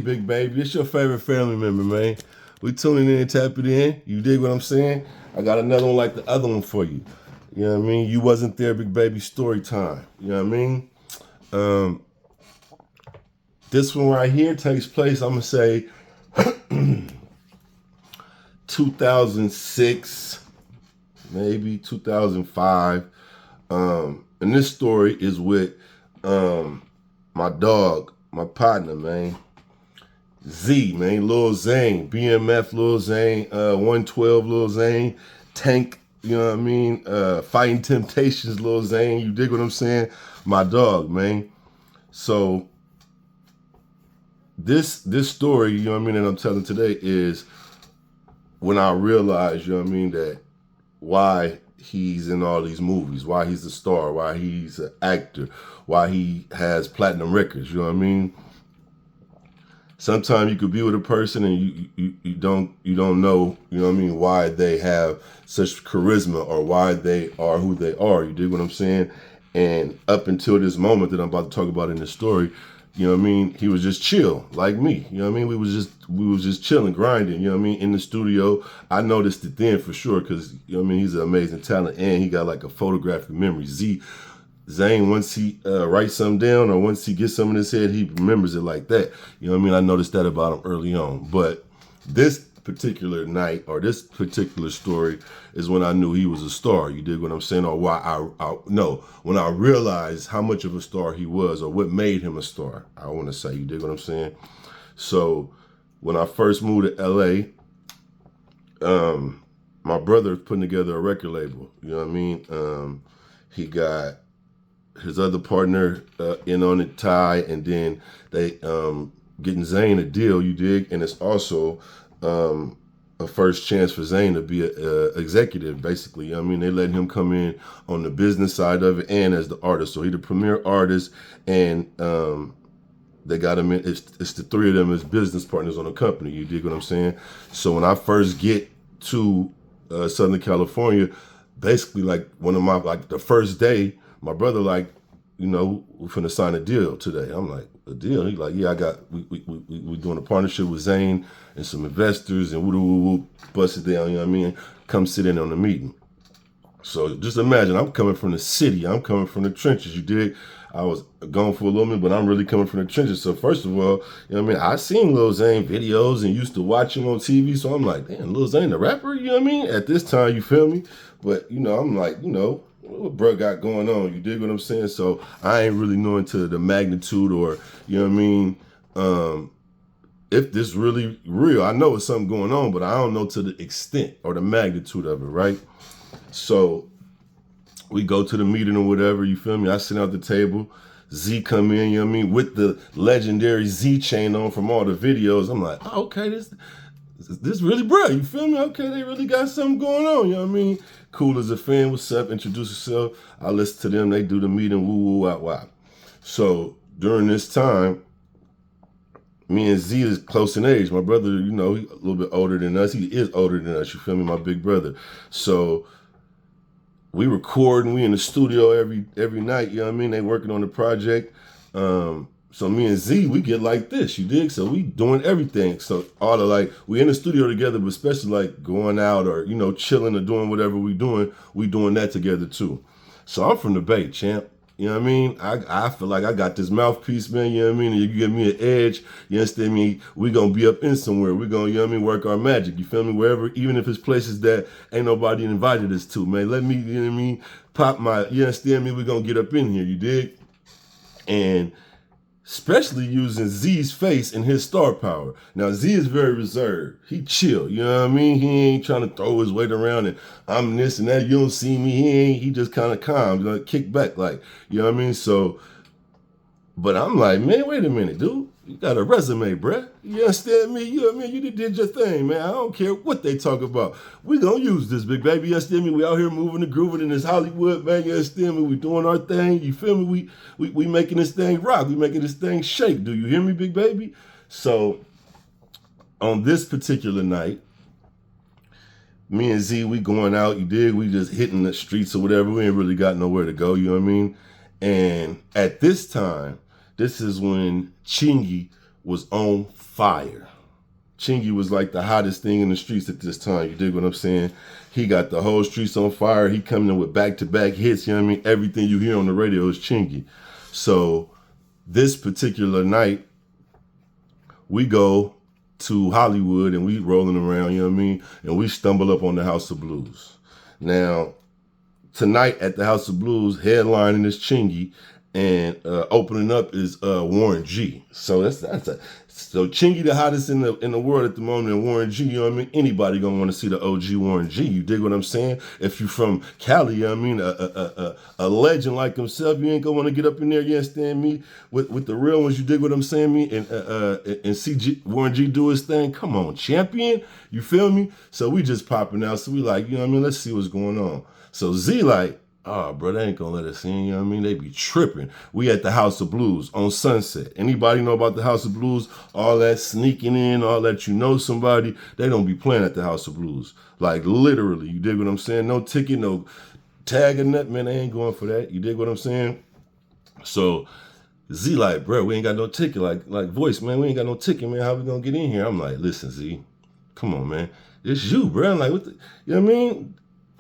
Big baby, it's your favorite family member, man. We tuning in and tapping in. You dig what I'm saying? I got another one like the other one for you. You know what I mean? You wasn't there, big baby. Story time. You know what I mean? Um, this one right here takes place, I'm gonna say 2006, maybe 2005. And this story is with my dog, my partner, man. Z, man, Lil Zane, BMF Lil Zane, 112 Lil Zane, Tank, you know what I mean? Fighting Temptations Lil Zane, you dig what I'm saying? My dog, man. So this story, you know what I mean, that I'm telling today is when I realized, you know what I mean, that why he's in all these movies, why he's a star, why he's an actor, why he has platinum records, you know what I mean? Sometimes you could be with a person and you don't know, you know what I mean, why they have such charisma or why they are who they are. You dig what I'm saying? And up until this moment that I'm about to talk about in this story, you know what I mean, he was just chill like me. You know what I mean? We was just chilling, grinding, you know what I mean, in the studio. I noticed it then for sure because, you know what I mean, he's an amazing talent and he got like a photographic memory. Zane, once he writes something down or once he gets something in his head, he remembers it like that. You know what I mean? I noticed that about him early on. But this particular night or this particular story is when I knew he was a star. You dig what I'm saying? Or why when I realized how much of a star he was or what made him a star, I want to say. You dig what I'm saying? So when I first moved to LA, my brother was putting together a record label. You know what I mean? He got his other partner in on it, Ty, and then they getting Zane a deal, you dig? And it's also a first chance for Zane to be a executive, basically. I mean, they let him come in on the business side of it and as the artist. So he the premier artist, and they got him in. It's the three of them as business partners on the company. You dig what I'm saying? So when I first get to Southern California, basically like one of my the first day, my brother like, you know, we're finna sign a deal today. I'm like, a deal? He's like, yeah, we doing a partnership with Zane and some investors and woo bust it down, you know what I mean? Come sit in on the meeting. So just imagine, I'm coming from the city. I'm coming from the trenches, you dig? I was gone for a little bit, but I'm really coming from the trenches. So first of all, you know what I mean? I seen Lil Zane videos and used to watch him on TV. So I'm like, damn, Lil Zane the rapper, you know what I mean? At this time, you feel me? But, you know, I'm like, you know, what bro got going on? You dig what I'm saying? So I ain't really knowing to the magnitude or, you know what I mean? If this really real, I know it's something going on, but I don't know to the extent or the magnitude of it, right? So we go to the meeting or whatever, you feel me? I sit at the table, Z come in, you know what I mean, with the legendary Z chain on from all the videos. I'm like, oh, okay, this really bro, you feel me? Okay, they really got something going on, you know what I mean? Cool as a fan, what's up, introduce yourself. I listen to them, they do the meeting, woo, wah. So during this time, me and Z is close in age. My brother, you know, he a little bit older than us. He is older than us, you feel me? My big brother. So we recording, we in the studio every night, you know what I mean? They working on the project. So me and Z, we get like this, you dig? So we doing everything. So all the we in the studio together, but especially like going out or, you know, chilling or doing whatever we doing that together too. So I'm from the Bay, champ. You know what I mean? I feel like I got this mouthpiece, man, you know what I mean? You give me an edge, you understand me? We gonna be up in somewhere. We gonna, you know what I mean, work our magic. You feel me? Wherever, even if it's places that ain't nobody invited us to, man. Let me, you know what I mean, pop my, you understand me? We gonna get up in here, you dig? And especially using Z's face and his star power. Now, Z is very reserved. He chill, you know what I mean? He ain't trying to throw his weight around and I'm this and that. You don't see me. He just kind of calm, like kick back, like, you know what I mean? So, but I'm like, man, wait a minute, dude. You got a resume, bruh. You understand me? You know what I mean? You did your thing, man. I don't care what they talk about. We gonna use this, big baby. You understand me? We out here moving and grooving in this Hollywood, man. You understand me? We doing our thing. You feel me? We making this thing rock. We making this thing shake. Do you hear me, big baby? So on this particular night, me and Z, we going out, you dig? We just hitting the streets or whatever. We ain't really got nowhere to go, you know what I mean? And at this time, this is when Chingy was on fire. Chingy was like the hottest thing in the streets at this time. You dig what I'm saying? He got the whole streets on fire. He coming in with back-to-back hits. You know what I mean? Everything you hear on the radio is Chingy. So this particular night, we go to Hollywood and we rolling around, you know what I mean? And we stumble up on the House of Blues. Now, tonight at the House of Blues, headlining is Chingy, and opening up is Warren G. So so Chingy the hottest in the world at the moment, and Warren G. You know what I mean? Anybody gonna want to see the OG Warren G. You dig what I'm saying? If you from Cali, you know what I mean, a legend like himself, you ain't gonna want to get up in there. You understand me? With the real ones, you dig what I'm saying? Me and see Warren G do his thing. Come on, champion. You feel me? So we just popping out. So we like, you know what I mean? Let's see what's going on. So Z like, oh, bro, they ain't gonna let us in, you know what I mean? They be tripping. We at the House of Blues on Sunset. Anybody know about the House of Blues? All that sneaking in, all that you know somebody, they don't be playing at the House of Blues. Like, literally, you dig what I'm saying? No ticket, no tag or nothing, man, they ain't going for that. You dig what I'm saying? So, Z like, bro, we ain't got no ticket. Like Voice, man, we ain't got no ticket, man. How we gonna get in here? I'm like, listen, Z, come on, man. It's you, bro. I'm like, what the, you know what I mean?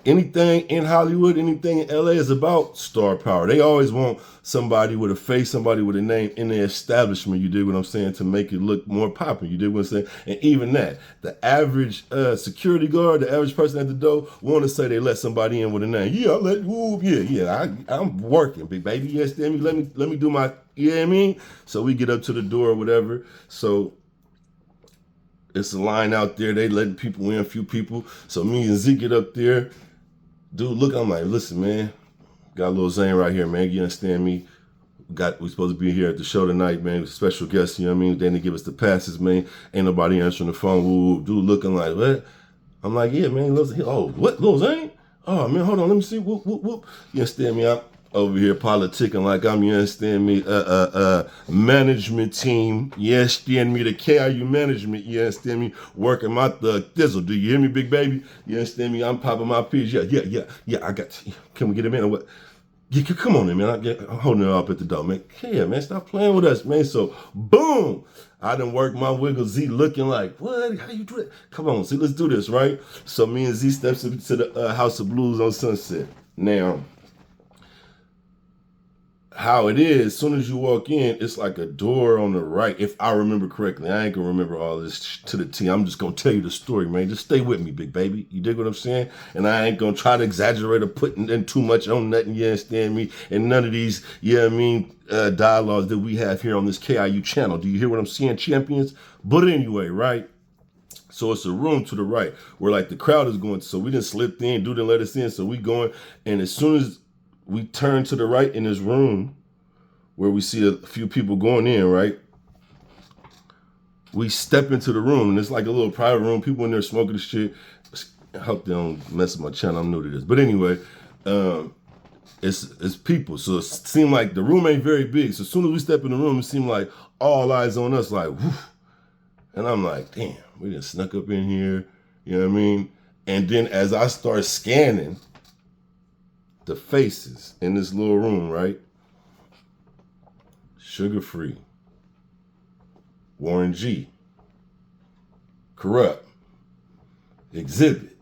Anything in Hollywood, anything in LA is about star power. They always want somebody with a face, somebody with a name in the establishment, you dig what I'm saying, to make it look more popular, you dig what I'm saying? And even that, the average security guard, the average person at the door want to say they let somebody in with a name. Yeah, I'm working, big baby. You understand me? Let me do my, you know what I mean? So we get up to the door or whatever. So it's a line out there. They letting people in, a few people. So me and Z get up there. Dude, look, I'm like, listen, man, got a little Zane right here, we understand me? We supposed to be here at the show tonight, man. Special guest, you know what I mean? They didn't give us the passes, man. Ain't nobody answering the phone. Woo, dude looking like, what? I'm like, yeah, man. Oh, what, Lil Zane? Oh, man, hold on, let me see. Whoop, whoop, whoop. You understand me? I'm over here politicking like I'm, you understand me, management team, you understand me, the KIU management, you understand me, working my thug thizzle. Do you hear me, big baby? You understand me? I'm popping my peas. Yeah, I got you. Can we get him in or what? Yeah, come on in, man. I'm holding it up at the door, man. Yeah, man, stop playing with us, man. So, boom. I done worked my wiggle. Z looking like, what? How you do it? Come on, see, let's do this, right? So me and Z steps into the House of Blues on Sunset. Now, how it is, as soon as you walk in, it's like a door on the right, if I remember correctly. I ain't gonna remember all this to the T. I'm just gonna tell you the story, man. Just stay with me, big baby. You dig what I'm saying? And I ain't gonna try to exaggerate or put in too much on nothing, you understand me? And none of these, you know what I mean, dialogues that we have here on this KIU channel. Do you hear what I'm saying, champions? But anyway, right? So it's a room to the right where like the crowd is going. So we didn't slip in, dude didn't let us in. So we going, and as soon as we turn to the right in this room where we see a few people going in, right? We step into the room, and it's like a little private room. People in there smoking the shit. I hope they don't mess with my channel. I'm new to this. But anyway, it's people. So it seemed like the room ain't very big. So as soon as we step in the room, it seemed like all eyes on us, like, whew. And I'm like, damn, we just snuck up in here. You know what I mean? And then as I start scanning the faces in this little room, right? Sugar Free, Warren G, Corrupt, Exhibit.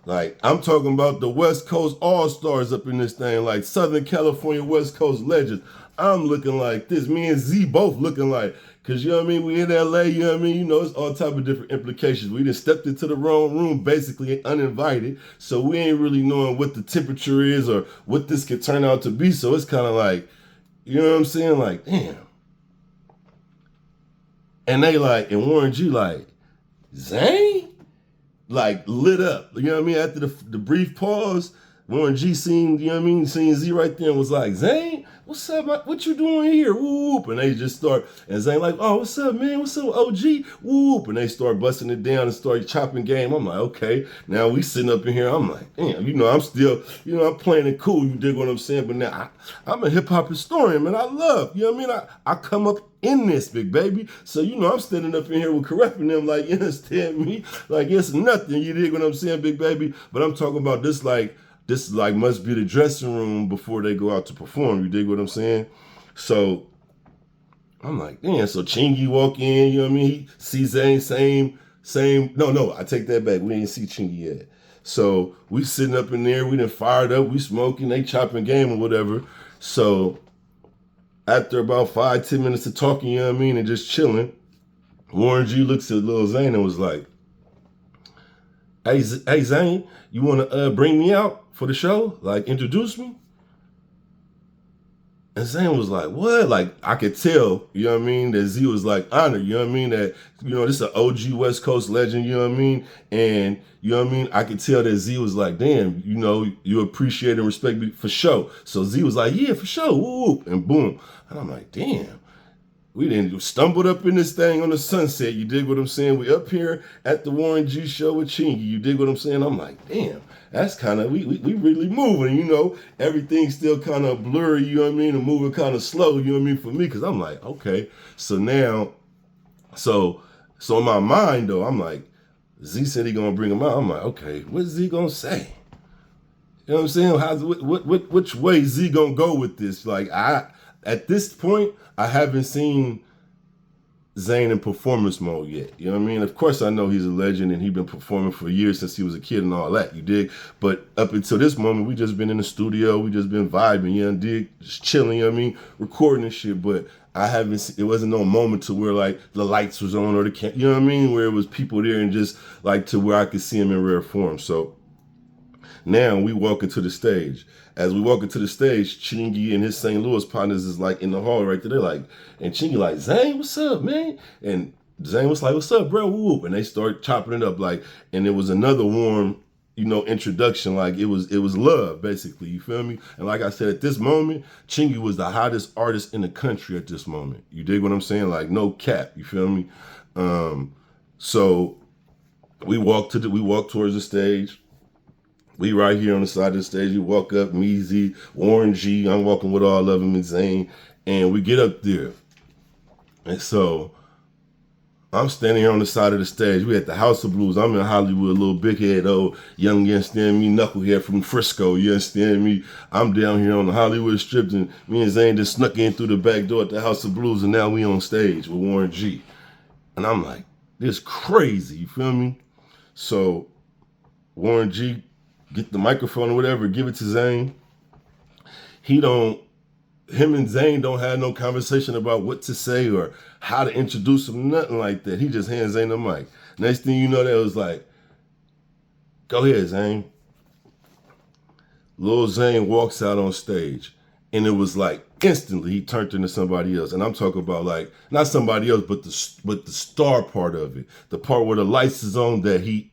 Like, I'm talking about the West Coast All-Stars up in this thing, like Southern California West Coast legends. I'm looking like this. Me and Z both looking like, because, you know what I mean, we in LA, you know what I mean, you know, it's all type of different implications. We just stepped into the wrong room, basically uninvited, so we ain't really knowing what the temperature is or what this could turn out to be, so it's kind of like, you know what I'm saying, like, damn. And they like, and Warren G like, Zane? Like, lit up, you know what I mean, after the brief pause, Warren G seen, you know what I mean, seen Z right there and was like, Zane? What's up? What you doing here? Whoop. And they just start, and Zane like, oh, what's up, man? What's up, OG? Whoop. And they start busting it down and start chopping game. I'm like, okay. Now we sitting up in here. I'm like, damn, you know, I'm still, you know, I'm playing it cool. You dig what I'm saying? But now I'm a hip hop historian, man. I love, you know what I mean? I come up in this, big baby. So, you know, I'm standing up in here with correcting them like, you understand me? Like, it's nothing. You dig what I'm saying, big baby? But I'm talking about this like must be the dressing room before they go out to perform. You dig what I'm saying? So I'm like, damn. So Chingy walk in, you know what I mean? He sees Zane, same. No, I take that back. We ain't see Chingy yet. So we sitting up in there, we done fired up, we smoking, they chopping game or whatever. So after about 5-10 minutes of talking, you know what I mean, and just chilling, Warren G looks at Lil Zane and was like, hey Zane, you want to bring me out for the show? Like, introduce me? And Zane was like, what? Like, I could tell, you know what I mean, that Z was like honored, you know what I mean? That, you know, this is an OG West Coast legend, you know what I mean? And, you know what I mean? I could tell that Z was like, damn, you know, you appreciate and respect me for sure. So Z was like, yeah, for sure, whoop, and boom. And I'm like, damn. We didn't stumbled up in this thing on the sunset. You dig what I'm saying? We up here at the Warren G show with Chingy. You dig what I'm saying? I'm like, damn, that's kind of, we really moving, you know. Everything's still kind of blurry, you know what I mean? And moving kind of slow, you know what I mean, for me. Because I'm like, okay. So now, so in my mind, though, I'm like, Z said he going to bring him out. I'm like, okay, what's Z going to say? You know what I'm saying? Which way Z going to go with this? Like, at this point, I haven't seen Zane in performance mode yet. You know what I mean? Of course, I know he's a legend and he's been performing for years since he was a kid and all that. You dig? But up until this moment, we just been in the studio. We just been vibing. You know, dig? Just chilling. You know what I mean? Recording and shit. But I haven't. It wasn't no moment to where like the lights was on or the camera. You know what I mean? Where it was people there and just like to where I could see him in rare form. So now we walk into the stage. As we walk into the stage, Chingy and his St. Louis partners is like in the hall right there. They're like, and Chingy like, Zane, what's up, man? And Zane was like, what's up, bro? Whoop. And they start chopping it up like, and it was another warm, you know, introduction. Like it was love, basically. You feel me? And like I said, at this moment, Chingy was the hottest artist in the country at this moment. You dig what I'm saying? Like no cap. You feel me? So we walk towards the stage. We right here on the side of the stage. We walk up, me, Z, Warren G. I'm walking with all of them and Zane. And we get up there. And so I'm standing here on the side of the stage. We at the House of Blues. I'm in Hollywood, little big head, old young, you understand me, knucklehead from Frisco, you understand me? I'm down here on the Hollywood Strip, and me and Zane just snuck in through the back door at the House of Blues, and now we on stage with Warren G. And I'm like, this crazy, you feel me? So Warren G get the microphone or whatever, give it to Zane. Him and Zane don't have no conversation about what to say or how to introduce him, nothing like that. He just hands Zane the mic. Next thing you know, that was like, go ahead, Zane. Lil Zane walks out on stage. And it was like instantly he turned into somebody else. And I'm talking about like not somebody else, but the star part of it, the part where the lights is on that he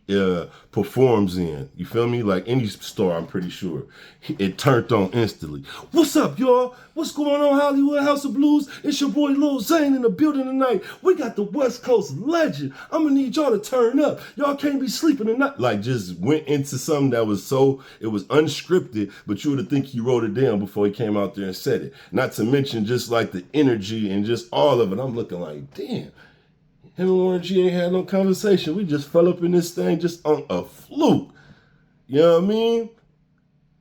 performs in. You feel me? Like any star, I'm pretty sure it turned on instantly. What's up, y'all? What's going on, Hollywood House of Blues? It's your boy Lil Zane in the building tonight. We got the West Coast legend. I'm gonna need y'all to turn up. Y'all can't be sleeping tonight. Like just went into something that was it was unscripted, but you would have think he wrote it down before he came out there and said it. Not to mention just like the energy and just all of it. I'm looking like, damn, him and Warren G ain't had no conversation. We just fell up in this thing just on a fluke. You know what I mean?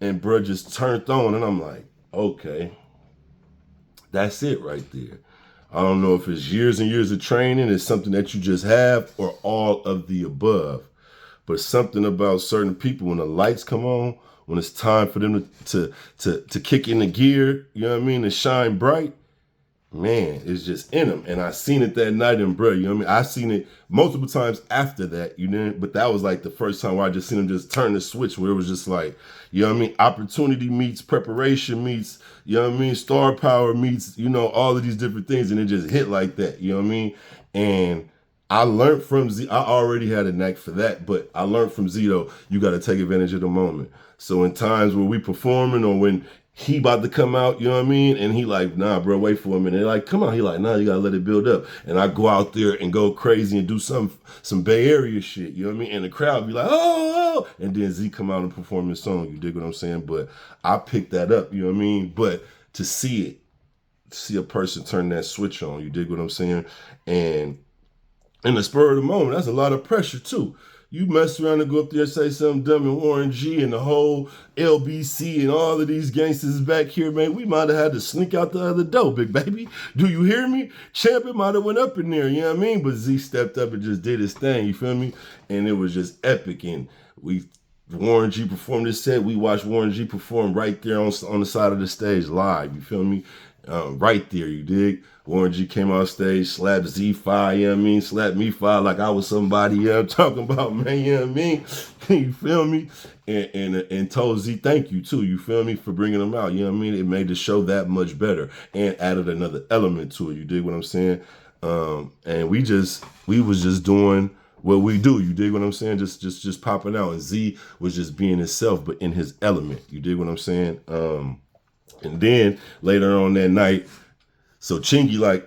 And bro just turned on and I'm like, okay, that's it right there. I don't know if it's years and years of training, it's something that you just have, or all of the above. But something about certain people, when the lights come on, when it's time for them to kick in the gear, you know what I mean, to shine bright, man, it's just in them. And I seen it that night in bro, you know what I mean? I seen it multiple times after that, you know, but that was like the first time where I just seen him just turn the switch, where it was just like, you know what I mean, opportunity meets preparation meets, you know what I mean, star power meets, you know, all of these different things, and it just hit like that, you know what I mean? And I learned from Z. I already had a knack for that, but I learned from Z, though, you got to take advantage of the moment. So in times where we performing or when he about to come out, you know what I mean? And he like, nah, bro, wait for him. And they're like, come on. He like, nah, you got to let it build up. And I go out there and go crazy and do some Bay Area shit, you know what I mean? And the crowd be like, oh. And then Z come out and perform his song. You dig what I'm saying? But I picked that up, you know what I mean? But to see a person turn that switch on, you dig what I'm saying? And in the spur of the moment, that's a lot of pressure too. You mess around and go up there and say something dumb, and Warren G and the whole LBC and all of these gangsters back here, man, we might have had to slink out the other door, big baby. Do you hear me? Champion might have went up in there, you know what I mean? But Z stepped up and just did his thing, you feel me? And it was just epic. And Warren G performed this set. We watched Warren G perform right there on the side of the stage live, you feel me? Right there, you dig? Warren G came off stage, slapped Z5, you know what I mean? Slapped me 5 like I was somebody I'm talking about, man, you know what I mean? You feel me? And told Z thank you too, you feel me, for bringing them out, you know what I mean? It made the show that much better and added another element to it, you dig what I'm saying? And we was just doing what we do, you dig what I'm saying? Just popping out, and Z was just being himself, but in his element, you dig what I'm saying? And then later on that night, so Chingy like,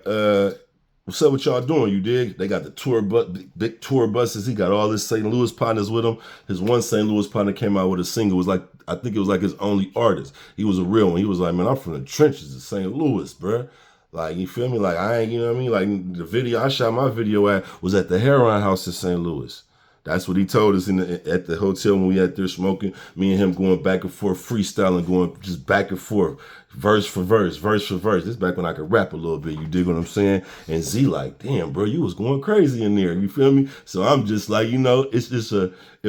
what's up with y'all doing, you dig? They got the big tour buses. He got all his St. Louis partners with him. His one St. Louis partner came out with a single. It was like, I think it was like his only artist. He was a real one. He was like, man, I'm from the trenches of St. Louis, bruh. Like, you feel me? Like, I ain't, you know what I mean? Like, the video I shot my video at was at the Heron House in St. Louis. That's what he told us at the hotel when we out there smoking. Me and him going back and forth, freestyling, going just back and forth, verse for verse, verse for verse. This back when I could rap a little bit, you dig what I'm saying? And Z like, damn, bro, you was going crazy in there, you feel me? So I'm just like, you know, it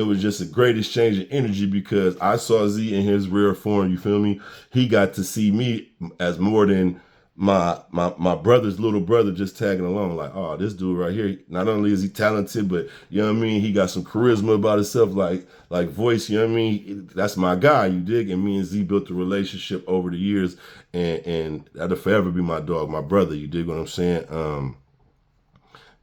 was just a great exchange of energy because I saw Z in his rare form, you feel me? He got to see me as more than my brother's little brother just tagging along, like, oh, this dude right here, not only is he talented, but you know what I mean, he got some charisma about himself, like voice, you know what I mean? That's my guy, you dig? And me and Z built a relationship over the years, and that'll forever be my dog, my brother, you dig what I'm saying?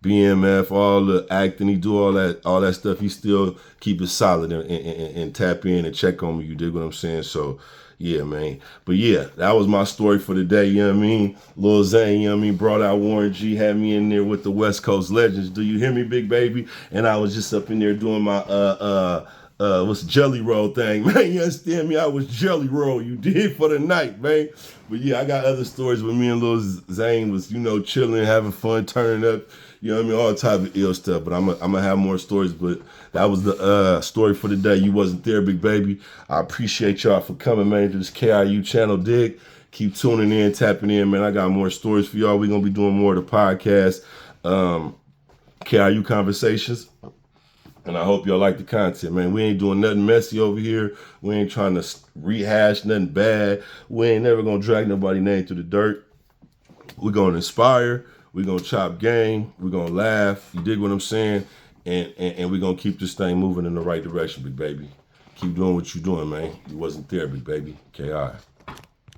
BMF, all the acting, he do all that stuff, he still keep it solid and tap in and check on me, you dig what I'm saying? So yeah, man. But yeah, that was my story for the day, you know what I mean? Lil Zane, you know what I mean? Brought out Warren G, had me in there with the West Coast legends. Do you hear me, big baby? And I was just up in there doing my what's jelly roll thing, man. You understand me? I was jelly roll, you did, for the night, man. But yeah, I got other stories where me and Lil Zane was, you know, chilling, having fun, turning up. You know what I mean? All type of ill stuff, but I'm gonna have more stories, but that was the story for the day. You wasn't there, big baby. I appreciate y'all for coming, man, to this KIU channel, dig. Keep tuning in, tapping in, man. I got more stories for y'all. We're gonna be doing more of the podcast, KIU Conversations. And I hope y'all like the content, man. We ain't doing nothing messy over here. We ain't trying to rehash nothing bad. We ain't never gonna drag nobody's name through the dirt. We're gonna inspire. We're going to chop game. We're going to laugh. You dig what I'm saying? And we're going to keep this thing moving in the right direction, big baby. Keep doing what you're doing, man. You wasn't there, big baby. KI.